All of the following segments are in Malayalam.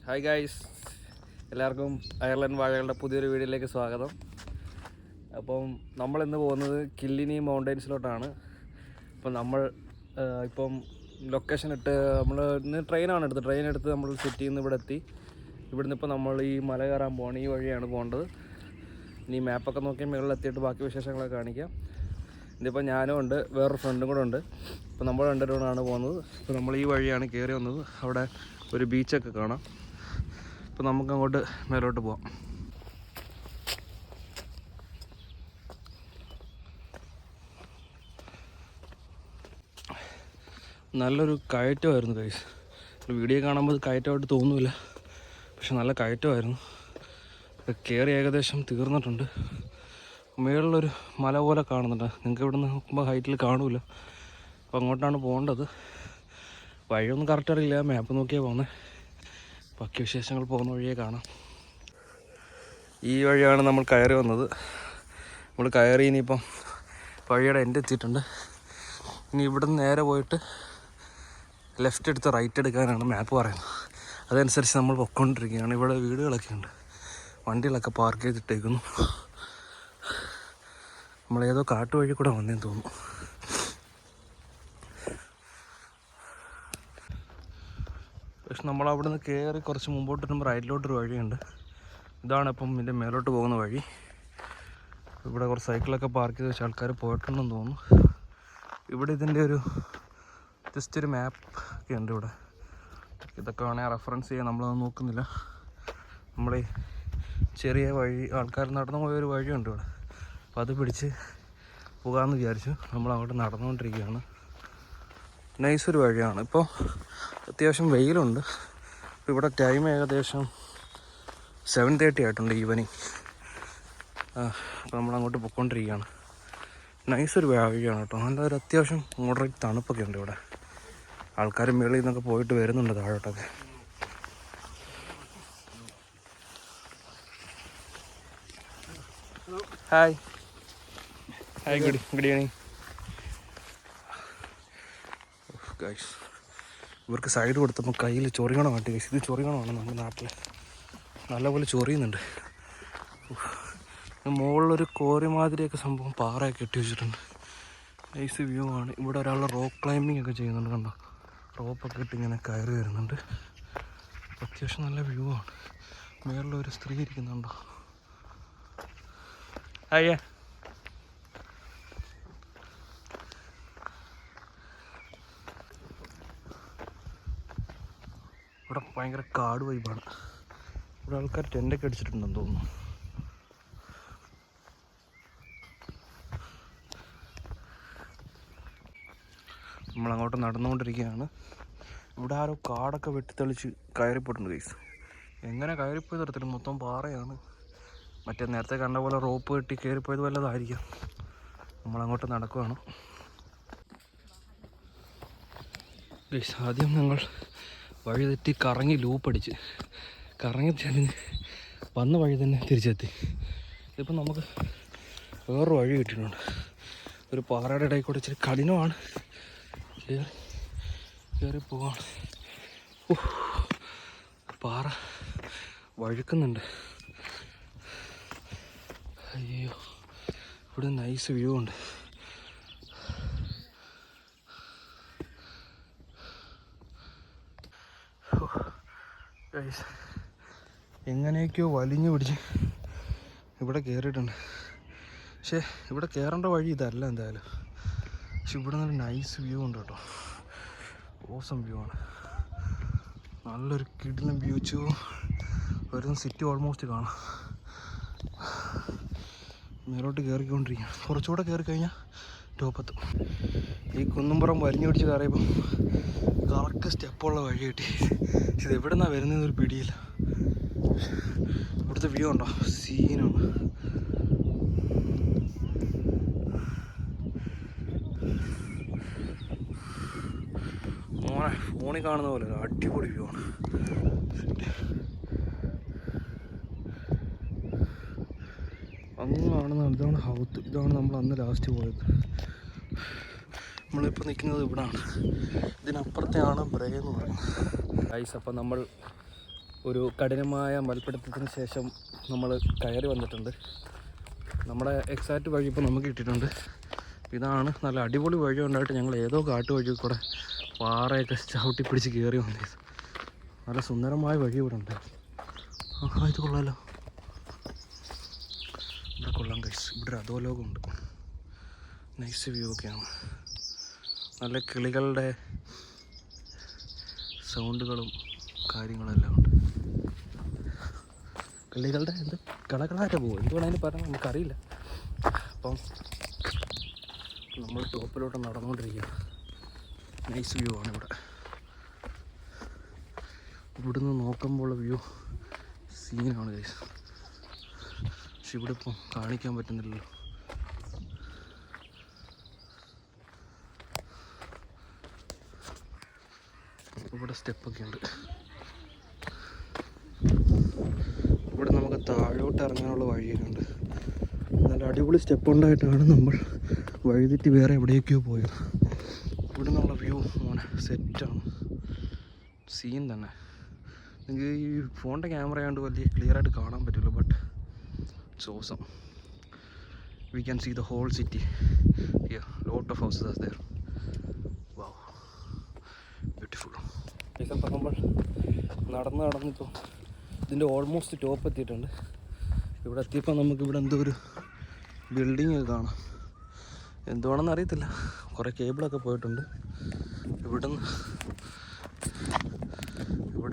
ഹായ് ഗായ്സ്, എല്ലാവർക്കും അയർലൻഡ് വാഴകളുടെ പുതിയൊരു വീഡിയോയിലേക്ക് സ്വാഗതം. അപ്പം നമ്മളിന്ന് പോകുന്നത് കില്ലിനി മൗണ്ടൻസിലോട്ടാണ്. അപ്പം നമ്മൾ ഇപ്പം ലൊക്കേഷൻ ഇട്ട് നമ്മൾ ഇന്ന് ട്രെയിൻ എടുത്ത് നമ്മൾ സിറ്റിയിൽ നിന്ന് ഇവിടെ എത്തി. ഇവിടുന്ന് ഇപ്പോൾ നമ്മൾ ഈ മല കയറാൻ പോകണം. ഈ വഴിയാണ് പോകേണ്ടത്. ഇനി മാപ്പൊക്കെ നോക്കി മുകളിലെത്തിയിട്ട് ബാക്കി വിശേഷങ്ങളൊക്കെ കാണിക്കാം. ഇതിപ്പോൾ ഞാനും ഉണ്ട്, വേറൊരു ഫ്രണ്ടും കൂടെ ഉണ്ട്. ഇപ്പോൾ നമ്മൾ രണ്ടുപേരാണ് പോകുന്നത്. ഇപ്പോൾ നമ്മൾ ഈ വഴിയാണ് കയറി വന്നത്. അവിടെ ഒരു ബീച്ചൊക്കെ കാണാം. അപ്പോൾ നമുക്ക് അങ്ങോട്ട് മേലോട്ട് പോവാം. നല്ലൊരു കയറ്റമായിരുന്നു ഗൈസ്. വീഡിയോ കാണുമ്പോൾ കയറ്റമായിട്ട് തോന്നില്ല, പക്ഷെ നല്ല കയറ്റമായിരുന്നു. കയറി ഏകദേശം തീർന്നിട്ടുണ്ട്. മുകളിലൊരു മല പോലെ കാണുന്നുണ്ട്. നിങ്ങൾക്ക് ഇവിടെ നിന്ന് നോക്കുമ്പോൾ ഹൈറ്റിൽ കാണില്ല. അപ്പോൾ അങ്ങോട്ടാണ് പോകേണ്ടത്. വഴിയൊന്നും കറക്റ്റ് അറിയില്ല, മാപ്പ് നോക്കിയാൽ പോകുന്നത്. ബാക്കി വിശേഷങ്ങൾ പോകുന്ന വഴിയെ കാണാം. ഈ വഴിയാണ് നമ്മൾ കയറി വന്നത്. നമ്മൾ കയറി ഇനിയിപ്പം വഴിയുടെ എൻ്റെ എത്തിയിട്ടുണ്ട്. ഇനി ഇവിടെ നിന്ന് നേരെ പോയിട്ട് ലെഫ്റ്റ് എടുത്ത് റൈറ്റ് എടുക്കാനാണ് മാപ്പ് പറയുന്നത്. അതനുസരിച്ച് നമ്മൾ പൊയ്ക്കൊണ്ടിരിക്കുകയാണ്. ഇവിടെ വീടുകളൊക്കെ ഉണ്ട്, വണ്ടികളൊക്കെ പാർക്ക് ചെയ്തിട്ടേക്കുന്നു. നമ്മളേതോ കാട്ടുവഴി കൂടെ വന്നേന്ന് തോന്നുന്നു. പക്ഷെ നമ്മളവിടെ നിന്ന് കയറി കുറച്ച് മുമ്പോട്ട് വരുമ്പോൾ റൈറ്റിലോട്ടൊരു വഴിയുണ്ട്. ഇതാണ് ഇപ്പം ഇതിൻ്റെ മേലോട്ട് പോകുന്ന വഴി. ഇവിടെ കുറച്ച് സൈക്കിളൊക്കെ പാർക്ക് ചെയ്ത് വെച്ച ആൾക്കാർ പോയിട്ടുണ്ടെന്ന് തോന്നുന്നു. ഇവിടെ ഇതിൻ്റെ ഒരു ജസ്റ്റ് ഒരു മാപ്പ് ഒക്കെ ഉണ്ട് ഇവിടെ. ഇതൊക്കെ വേണമെങ്കിൽ റെഫറൻസ് ചെയ്യാൻ നമ്മളതൊന്നും നോക്കുന്നില്ല. നമ്മളീ ചെറിയ വഴി, ആൾക്കാർ നടന്നു പോയൊരു വഴിയുണ്ട് ഇവിടെ. അപ്പോൾ അത് പിടിച്ച് പോകാമെന്ന് വിചാരിച്ചു. നമ്മളങ്ങോട്ട് നടന്നുകൊണ്ടിരിക്കുകയാണ്. നൈസൊരു വഴിയാണ്. ഇപ്പോൾ അത്യാവശ്യം വെയിലുണ്ട്. ഇപ്പോൾ ഇവിടെ ടൈം ഏകദേശം 7:30 ആയിട്ടുണ്ട്, ഈവനിങ്. അപ്പോൾ നമ്മളങ്ങോട്ട് പോയിക്കൊണ്ടിരിക്കുകയാണ്. നൈസൊരു വഴിയാണ് കേട്ടോ. നല്ലൊരു അത്യാവശ്യം മോഡറേറ്റ് തണുപ്പൊക്കെ ഉണ്ട് ഇവിടെ. ആൾക്കാർ മേളിൽ നിന്നൊക്കെ പോയിട്ട് വരുന്നുണ്ട് താഴോട്ടൊക്കെ. Hi hi, good evening guys. ഇവർക്ക് സൈഡ് കൊടുത്തപ്പോൾ കയ്യിൽ ചൊറിയണം കാട്ടി ഗൈസ്. ഇത് ചൊറിയണമാണ് നമ്മുടെ നാട്ടിൽ, നല്ലപോലെ ചൊറിയുന്നുണ്ട്. മുകളിലൊരു കോരി മാതിരിയൊക്കെ സംഭവം പാറയൊക്കെ കെട്ടി വെച്ചിട്ടുണ്ട്. നൈസ് വ്യൂ ആണ്. ഇവിടെ ഒരാൾ റോക്ക് ക്ലൈമ്പിംഗ് ഒക്കെ ചെയ്യുന്നുണ്ട്, കണ്ടോ? റോപ്പൊക്കെ ഇട്ട് ഇങ്ങനെ കയറി വരുന്നുണ്ട്. അത്യാവശ്യം നല്ല വ്യൂ ആണ്. മേളിലൊരു സ്ത്രീ ഇരിക്കുന്നുണ്ടോ? അയ്യേ, ഇവിടെ ഭയങ്കര കാട് വൈബാണ്. ഇവിടെ ആൾക്കാർ ടെൻ്റൊക്കെ അടിച്ചിട്ടുണ്ടെന്ന് തോന്നുന്നു. നമ്മളങ്ങോട്ട് നടന്നുകൊണ്ടിരിക്കുകയാണ്. ഇവിടെ ആരോ കാടൊക്കെ വെട്ടിത്തെളിച്ച് കയറിപ്പോയിട്ടുണ്ട് ഗൈസ്. എങ്ങനെ കയറിപ്പോയത് തരത്തില്ല, മൊത്തം പാറയാണ്. മറ്റേ നേരത്തെ കണ്ട പോലെ റോപ്പ് കെട്ടി കയറിപ്പോയത് വല്ലതായിരിക്കാം. നമ്മളങ്ങോട്ട് നടക്കുകയാണ് ഗൈസ്. ആദ്യം ഞങ്ങൾ വഴി തെറ്റി കറങ്ങി ലൂപ്പടിച്ച് കറങ്ങി ചെന്ന് വന്ന വഴി തന്നെ തിരിച്ചെത്തി. ഇതിപ്പം നമുക്ക് വേറൊരു വഴി കിട്ടിയിട്ടുണ്ട്. ഒരു പാറയുടെ ഇടയിൽ കൂടെ ഇച്ചിരി കഠിനമാണ്, കയറി പോവാണ്. പാറ വഴുക്കുന്നുണ്ട്. അയ്യോ, ഇവിടെ നൈസ് വ്യൂ ഉണ്ട്. എങ്ങനെയൊക്കെയോ വലിഞ്ഞു പിടിച്ച് ഇവിടെ കയറിയിട്ടുണ്ട്. പക്ഷേ ഇവിടെ കയറേണ്ട വഴി ഇതല്ല എന്തായാലും. പക്ഷെ ഇവിടെ നല്ല നൈസ് വ്യൂ ഉണ്ട് കേട്ടോ. ഓസം വ്യൂ ആണ്. നല്ലൊരു കിടിലൻ വ്യൂ വരുന്ന സിറ്റി ഓൾമോസ്റ്റ് കാണാം. മേലോട്ട് കയറിക്കൊണ്ടിരിക്കുകയാണ്. കുറച്ചുകൂടെ കയറി കഴിഞ്ഞാൽ ടോപ്പെത്തും. ഈ കുന്നുംപുറം വലിഞ്ഞു പിടിച്ച് കയറിയപ്പം കറക്റ്റ് സ്റ്റെപ്പുള്ള വഴി കിട്ടി. പക്ഷെ ഇത് എവിടെ നിന്നാണ് വരുന്നതെന്നൊരു പിടിയില്ല. ഇവിടുത്തെ വ്യൂ ഉണ്ടോ? സീനാണ്. ഫോണിൽ കാണുന്ന പോലെ അടിപൊളി വ്യൂ ആണ്. അങ്ങ് കാണുന്നതാണ്. ഇതാണ് ഹൗത്ത്. ഇതാണ് നമ്മൾ അന്ന് ലാസ്റ്റ് പോയത്. നമ്മളിപ്പോൾ നിൽക്കുന്നത് ഇവിടാണ്. ഇതിനപ്പുറത്തെയാണ് ബ്രേ എന്ന് പറയുന്നത് ഗൈസ്. അപ്പം നമ്മൾ ഒരു കഠിനമായ മൽപ്പിടുത്തത്തിന് ശേഷം നമ്മൾ കയറി വന്നിട്ടുണ്ട്. നമ്മുടെ എക്സാക്റ്റ് വഴി ഇപ്പോൾ നമുക്ക് കിട്ടിയിട്ടുണ്ട്. ഇതാണ് നല്ല അടിപൊളി വഴി ഉണ്ടായിട്ട് ഞങ്ങൾ ഏതോ കാട്ടു വഴി കൂടെ പാറയൊക്കെ ചവിട്ടി പിടിച്ച് കയറി വന്നത്. നല്ല സുന്ദരമായ വഴി ഇവിടെ ഉണ്ടായിരുന്നു. ഇത് കൊള്ളാമല്ലോ, ഇവിടെ കൊള്ളാം ഗൈസ്. ഇവിടെ ഒരു അധോലോകമുണ്ട്, നൈസ് വ്യൂ ഒക്കെയാണ്. നല്ല കിളികളുടെ സൗണ്ടുകളും കാര്യങ്ങളെല്ലാം ഉണ്ട്. കിളികളുടെ എന്ത് കളകളായിട്ട് പോകും, എന്തുകൊണ്ട് അതിന് പറഞ്ഞാൽ നമുക്കറിയില്ല. അപ്പം നമ്മൾ ടോപ്പിലോട്ട് നടന്നുകൊണ്ടിരിക്കുക. നൈസ് വ്യൂ ആണ് ഇവിടെ. ഇവിടുന്ന് നോക്കുമ്പോൾ വ്യൂ സീനാണ് ഗൈസ്. പക്ഷെ ഇവിടെ ഇപ്പം കാണിക്കാൻ പറ്റുന്നില്ലല്ലോ. ഇവിടെ സ്റ്റെപ്പൊക്കെ ഉണ്ട്. ഇവിടെ നമുക്ക് താഴോട്ട് ഇറങ്ങാനുള്ള വഴിയൊക്കെ ഉണ്ട്. നല്ല അടിപൊളി സ്റ്റെപ്പ് ഉണ്ടായിട്ടാണ് നമ്മൾ വഴിതെറ്റി വേറെ എവിടേക്കോ പോയത്. ഇവിടെ നിന്നുള്ള വ്യൂ മോനെ സെറ്റാണ്, സീൻ തന്നെ. നിങ്ങൾക്ക് ഈ ഫോണിൻ്റെ ക്യാമറ ആയതുകൊണ്ട് വലിയ ക്ലിയർ ആയിട്ട് കാണാൻ പറ്റില്ല, but it's awesome. We can see the whole city here. Lot of houses are there. Wow, beautiful. ഇപ്പോൾ നമ്മൾ നടന്നിപ്പോൾ ഇതിൻ്റെ ഓൾമോസ്റ്റ് ടോപ്പ് എത്തിയിട്ടുണ്ട്. ഇവിടെ എത്തിയപ്പോൾ നമുക്കിവിടെ എന്തോ ഒരു ബിൽഡിങ് കാണാം. എന്തുവാണെന്ന് അറിയത്തില്ല. കുറേ കേബിളൊക്കെ പോയിട്ടുണ്ട്. ഇവിടെ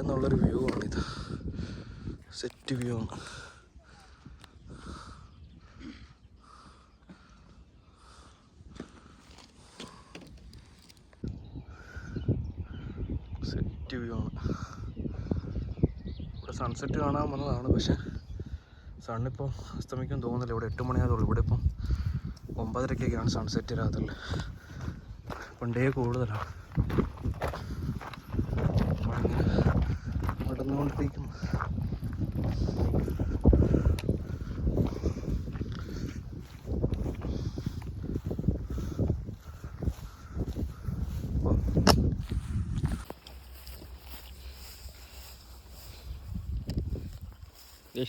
നിന്നുള്ളൊരു വ്യൂ ആണിത്. സെറ്റ് വ്യൂ ആണ്. സെറ്റ് വ്യൂ ആണ്. ഇവിടെ സൺസെറ്റ് കാണാൻ വന്നതാണ്, പക്ഷേ സണ്ണിപ്പോൾ അസ്തമിക്കാൻ തോന്നുന്നില്ല. ഇവിടെ 8 മണിയാകുള്ളൂ. ഇവിടെ ഇപ്പം 9:30-ഒക്കെയാണ് സൺസെറ്റ് രാത്രിയിൽ. ഇപ്പം ഡേ കൂടുതലാണ്. നടന്നുകൊണ്ടിരിക്കുന്നു.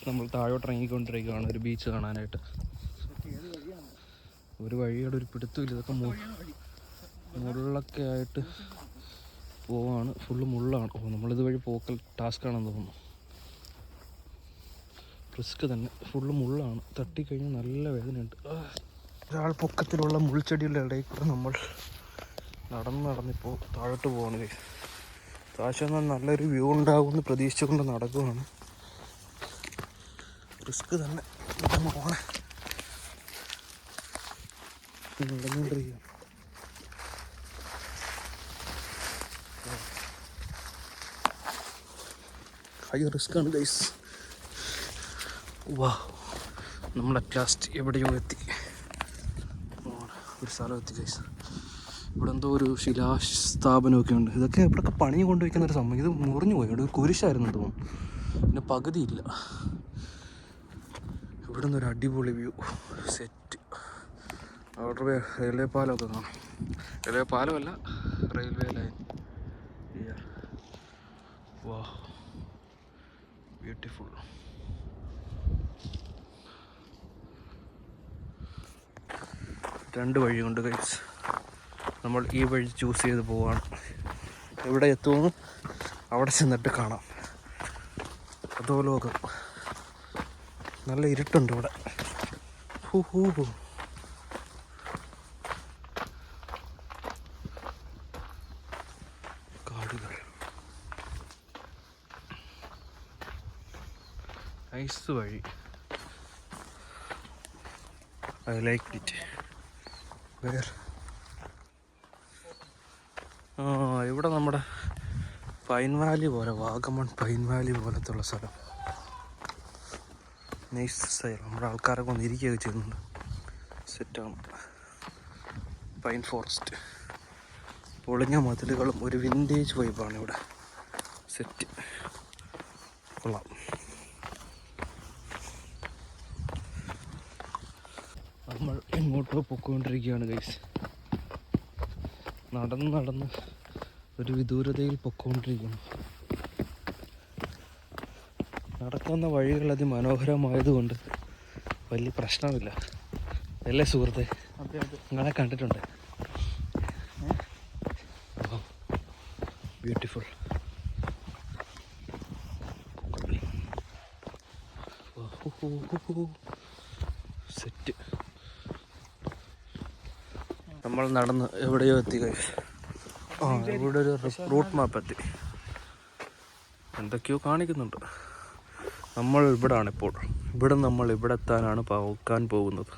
നമ്മൾ താഴോട്ട് ഇറങ്ങിക്കൊണ്ടിരിക്കുകയാണ് ഒരു ബീച്ച് കാണാനായിട്ട്. ഒരു വഴിയുടെ ഒരു പിടുത്തമില്ല. ഇതൊക്കെ മുള്ളൊക്കെ ആയിട്ട് പോവാണ്. ഫുള്ള് മുള്ളാണ്. നമ്മളിത് വഴി പോക്കൽ ടാസ്ക്കാണെന്ന് തോന്നുന്നു. റിസ്ക് തന്നെ. ഫുള്ള് മുള്ളാണ്. തട്ടിക്കഴിഞ്ഞാൽ നല്ല വേദനയുണ്ട്. ഒരാൾ പൊക്കത്തിലുള്ള മുൾച്ചെടിയുടെ ഇടയിൽ കൂടെ നമ്മൾ നടന്നിപ്പോൾ താഴോട്ട് പോവാണ്. താഴെ നല്ലൊരു വ്യൂ ഉണ്ടാകുമെന്ന് പ്രതീക്ഷിച്ചുകൊണ്ട് നടക്കുവാണ്. റിസ്ക് തന്നെ. മോളെ നടന്നുകൊണ്ടിരിക്കുക. ഹൈ റിസ്ക്കാണ് ഗൈസ്. വാ, നമ്മൾ അറ്റ് ലാസ്റ്റ് എവിടെയോ എത്തി. ഒരു സ്ഥലം എത്തി ഗൈസ്. ഇവിടെ എന്തോ ഒരു ശിലാസ്ഥാപനമൊക്കെ ഉണ്ട്. ഇതൊക്കെ ഇവിടെയൊക്കെ പണി കൊണ്ടുവയ്ക്കുന്ന ഒരു സംഭവം. ഇത് മുറിഞ്ഞു പോയി. ഇവിടെ ഒരു കുരിശായിരുന്നു തോന്നുന്നു. പിന്നെ പകുതിയില്ല. ഇവിടെ നിന്നൊരു അടിപൊളി വ്യൂ സെറ്റ്. അവിടെ റെയിൽവേ പാലമൊക്കെ കാണാം. റെയിൽവേ പാലമല്ല, റെയിൽവേ ലൈൻ. വാ, ബ്യൂട്ടിഫുൾ. രണ്ട് വഴിയുണ്ട് ഗൈസ്. നമ്മൾ ഈ വഴി ചൂസ് ചെയ്ത് പോവാണ്. എവിടെ എത്തുമെന്ന് അവിടെ ചെന്നിട്ട് കാണാം. അധോലോകം. നല്ല ഇരുട്ടുണ്ട് ഇവിടെ. കാടുകൾ. നൈസ് വഴി. I like it. ഇവിടെ നമ്മുടെ പൈൻ വാലി പോലെ, വാഗമൺ പൈൻ വാലി പോലത്തുള്ള സ്ഥലം. നൈസ് സ്ഥലം. നമ്മുടെ ആൾക്കാരൊക്കെ വന്ന് ഇരിക്കുകയൊക്കെ ചെയ്യുന്നുണ്ട്. സെറ്റാണ്. Pine forest. പൊളിഞ്ഞ മതിലുകളും ഒരു വിൻറ്റേജ് വൈബാണ് ഇവിടെ. സെറ്റ്. കൊള്ളാം. നമ്മൾ എങ്ങോട്ടോ പൊക്കോണ്ടിരിക്കുകയാണ് ഗൈസ്. നടന്ന് ഒരു വിദൂരതയിൽ പൊക്കോണ്ടിരിക്കുന്നു. നടക്കുന്ന വഴികൾ അതിമനോഹരമായതുകൊണ്ട് വലിയ പ്രശ്നമില്ല അല്ലേ സുഹൃത്തെ? നിങ്ങളെ കണ്ടിട്ടുണ്ട്. ബ്യൂട്ടിഫുൾ. സെറ്റ്. നമ്മൾ നടന്ന് എവിടെയോ എത്തി. ഇവിടെ ഒരു റൂട്ട് മാപ്പ് എത്തി. എന്തൊക്കെയോ കാണിക്കുന്നുണ്ട്. നമ്മൾ ഇവിടാണിപ്പോൾ. നമ്മൾ ഇവിടെ എത്താനാണ് പോക്കാൻ പോകുന്നത്.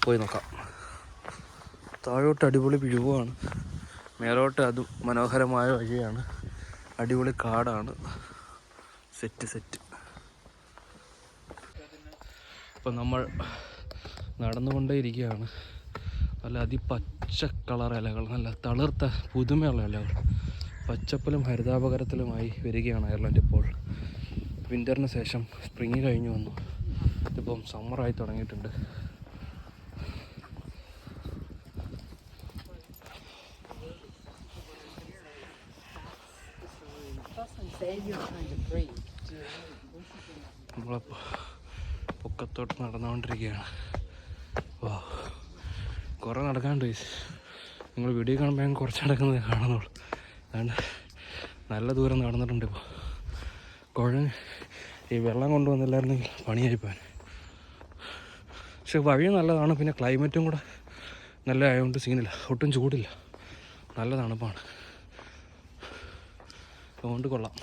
പോയി നോക്കാം. താഴോട്ട് അടിപൊളി വ്യൂ ആണ്, മേലോട്ട് അതും മനോഹരമായ വഴിയാണ്, അടിപൊളി കാടാണ്. സെറ്റ്. ഇപ്പം നമ്മൾ നടന്നുകൊണ്ടേയിരിക്കുകയാണ്. നല്ല അതിപച്ച കളർ ഇലകൾ, നല്ല തളിർത്ത പുതുമയുള്ള ഇലകൾ, പച്ചപ്പിലും ഹരിതാപകരത്തിലുമായി വരികയാണ് അയർലൻഡ്. ഇപ്പോൾ വിൻ്ററിന് ശേഷം സ്പ്രിങ് കഴിഞ്ഞു വന്നു. ഇതിപ്പം സമ്മറായി തുടങ്ങിയിട്ടുണ്ട്. നമ്മളിപ്പോൾ പൊക്കത്തോട്ട് നടന്നുകൊണ്ടിരിക്കുകയാണ്. വാ, കുറേ നടക്കാണ്ട്. നിങ്ങൾ വീഡിയോ കാണുമ്പോൾ ഞാൻ കുറച്ച് നടക്കുന്നത് കാണുന്നുള്ളൂ. അതുകൊണ്ട് നല്ല ദൂരം നടന്നിട്ടുണ്ട്. ഇപ്പോൾ ഈ വെള്ളം കൊണ്ടുവന്നില്ലായിരുന്നെങ്കിൽ പണിയായിപ്പോൻ. പക്ഷെ വഴി നല്ലതാണ്. പിന്നെ ക്ലൈമറ്റും കൂടെ നല്ല ആയതുകൊണ്ട് സീനില്ല, ഒട്ടും ചൂടില്ല, നല്ല തണുപ്പാണ്. അതുകൊണ്ട് കൊള്ളാം.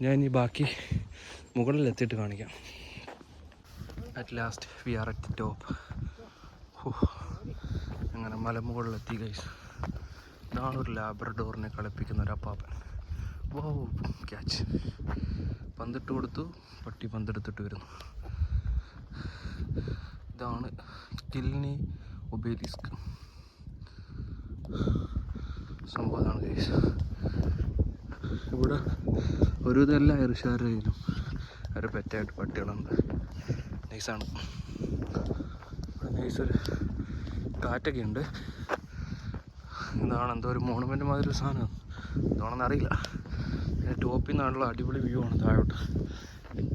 ഞാൻ ഇനി ബാക്കി മുകളിലെത്തിയിട്ട് കാണിക്കാം. At last we are at the top. അങ്ങനെ മലമുകളിലെത്തി ഗൈസ്. ഇതാണ് ഒരു ലാബ്രഡോറിനെ കളിപ്പിക്കുന്ന ഒരു അപ്പാപ്പൻ. വോ, ക്യാച്ച്. പന്തിട്ട് കൊടുത്തു, പട്ടി പന്തെടുത്തിട്ട് വരുന്നു. ഇതാണ് കിൽനി ഒബേലിസ്ക്. സംഭവമാണ് ഗൈസ്. ഇവിടെ ഒരു ഇതെല്ലാ ഐറിഷുകാരുടെ കയ്യിലും ഒരു പെറ്റായിട്ട് പട്ടികളുണ്ട്. നൈസാണ്. ഇവിടെ നൈസൊരു കാറ്റൊക്കെ ഉണ്ട്. ഇതാണ് എന്തോ ഒരു മോണുമെൻ്റ് മാതിരി ഒരു സാധനം, എന്താണെന്ന് അറിയില്ല. ടോപ്പിൽ നിന്നുള്ള അടിപൊളി വ്യൂ ആണ് താഴോട്ട്.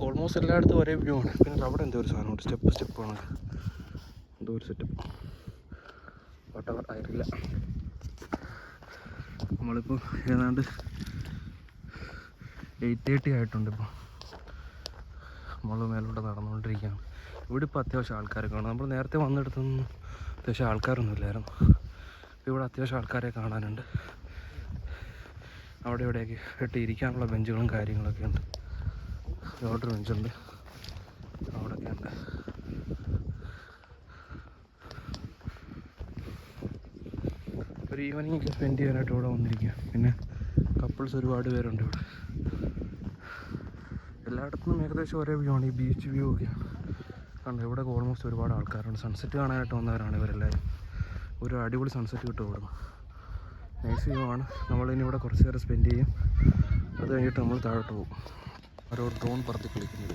ഓൾമോസ്റ്റ് എല്ലായിടത്തും ഒരേ വ്യൂ ആണ്. പിന്നെ അവിടെ എന്തോ ഒരു സാധനമുണ്ട്, സ്റ്റെപ്പാണ്, എന്തോ ഒരു സെറ്റപ്പ്, വട്ടവർ അറിയില്ല. നമ്മളിപ്പോൾ ഏതാണ്ട് 8:30 ആയിട്ടുണ്ട്. ഇപ്പോൾ നമ്മൾ മേലോട്ട് നടന്നുകൊണ്ടിരിക്കുകയാണ്. ഇവിടെ ഇപ്പോൾ അത്യാവശ്യം ആൾക്കാരൊക്കെ കാണും. നമ്മൾ നേരത്തെ വന്നെടുത്തൊന്നും അത്യാവശ്യം ആൾക്കാരൊന്നും ഇല്ലായിരുന്നു. ഇവിടെ അത്യാവശ്യം ആൾക്കാരെ കാണാനുണ്ട്. അവിടെ ഇവിടെയൊക്കെ ഇട്ട് ഇരിക്കാനുള്ള ബെഞ്ചുകളും കാര്യങ്ങളൊക്കെ ഉണ്ട്. ഇവിടെ ബെഞ്ചുണ്ട്, അവിടെയൊക്കെ ഉണ്ട്. ഒരു ഈവനിങ് ഒക്കെ സ്പെൻഡ് ചെയ്യാനായിട്ട് ഇവിടെ വന്നിരിക്കുക. പിന്നെ കപ്പിൾസ് ഒരുപാട് പേരുണ്ട് ഇവിടെ. എല്ലായിടത്തും ഏകദേശം ഒരേ വ്യൂ ആണ്. ഈ ബീച്ച് വ്യൂ ഒക്കെയാണ്. കണ്ടോ, ഇവിടെ ഓൾമോസ്റ്റ് ഒരുപാട് ആൾക്കാരുണ്ട്. സൺസെറ്റ് കാണാനായിട്ട് വന്നവരാണ് ഇവരെല്ലാവരും. ഒരു അടിപൊളി സൺസെറ്റ് കിട്ടും ഇവിടുന്ന്. നൈസ് വ്യൂ ആണ്. നമ്മളിനി ഇവിടെ കുറച്ച് നേരം സ്പെൻഡ് ചെയ്യും. അത് കഴിഞ്ഞിട്ട് നമ്മൾ താഴോട്ട് പോകും. ഓരോ ഡ്രോൺ പറത്തി കളിക്കുന്നു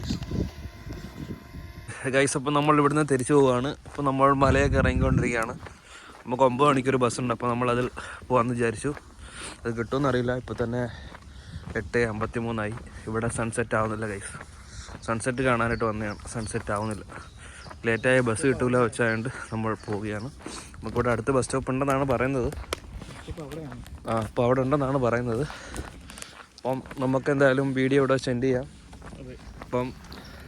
ഗൈസ്. അപ്പോൾ നമ്മൾ ഇവിടുന്ന് തിരിച്ചു പോവുകയാണ്. ഇപ്പോൾ നമ്മൾ മലയൊക്കെ ഇറങ്ങിക്കൊണ്ടിരിക്കുകയാണ്. നമുക്ക് 9 മണിക്കൊരു ബസ്സുണ്ട്. അപ്പോൾ നമ്മളതിൽ പോകാമെന്ന് വിചാരിച്ചു. അത് കിട്ടുമെന്നറിയില്ല. ഇപ്പോൾ തന്നെ 8:53 ഇവിടെ സൺസെറ്റ് ആവുന്നില്ല ഗൈസ്. സൺസെറ്റ് കാണാനായിട്ട് വന്നതാണ്, സൺസെറ്റ് ആവുന്നില്ല. ലേറ്റായ ബസ് കിട്ടില്ല വെച്ചായതുകൊണ്ട് നമ്മൾ പോവുകയാണ്. നമുക്കിവിടെ അടുത്ത ബസ് സ്റ്റോപ്പ് ഉണ്ടെന്നാണ് പറയുന്നത്. അപ്പോൾ അവിടെ ഉണ്ടെന്നാണ് പറയുന്നത്. അപ്പം നമുക്ക് എന്തായാലും വീഡിയോ ഇവിടെ സെൻഡ് ചെയ്യാം. അപ്പം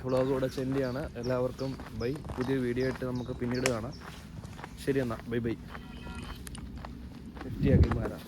വ്ളോഗ് ഇവിടെ സെൻഡ് ചെയ്യാണ്. എല്ലാവർക്കും ബൈ. പുതിയ വീഡിയോ ആയിട്ട് നമുക്ക് പിന്നീട് കാണാം. ശരി എന്നാൽ ബൈ. 50 ആക്കി മാറാം.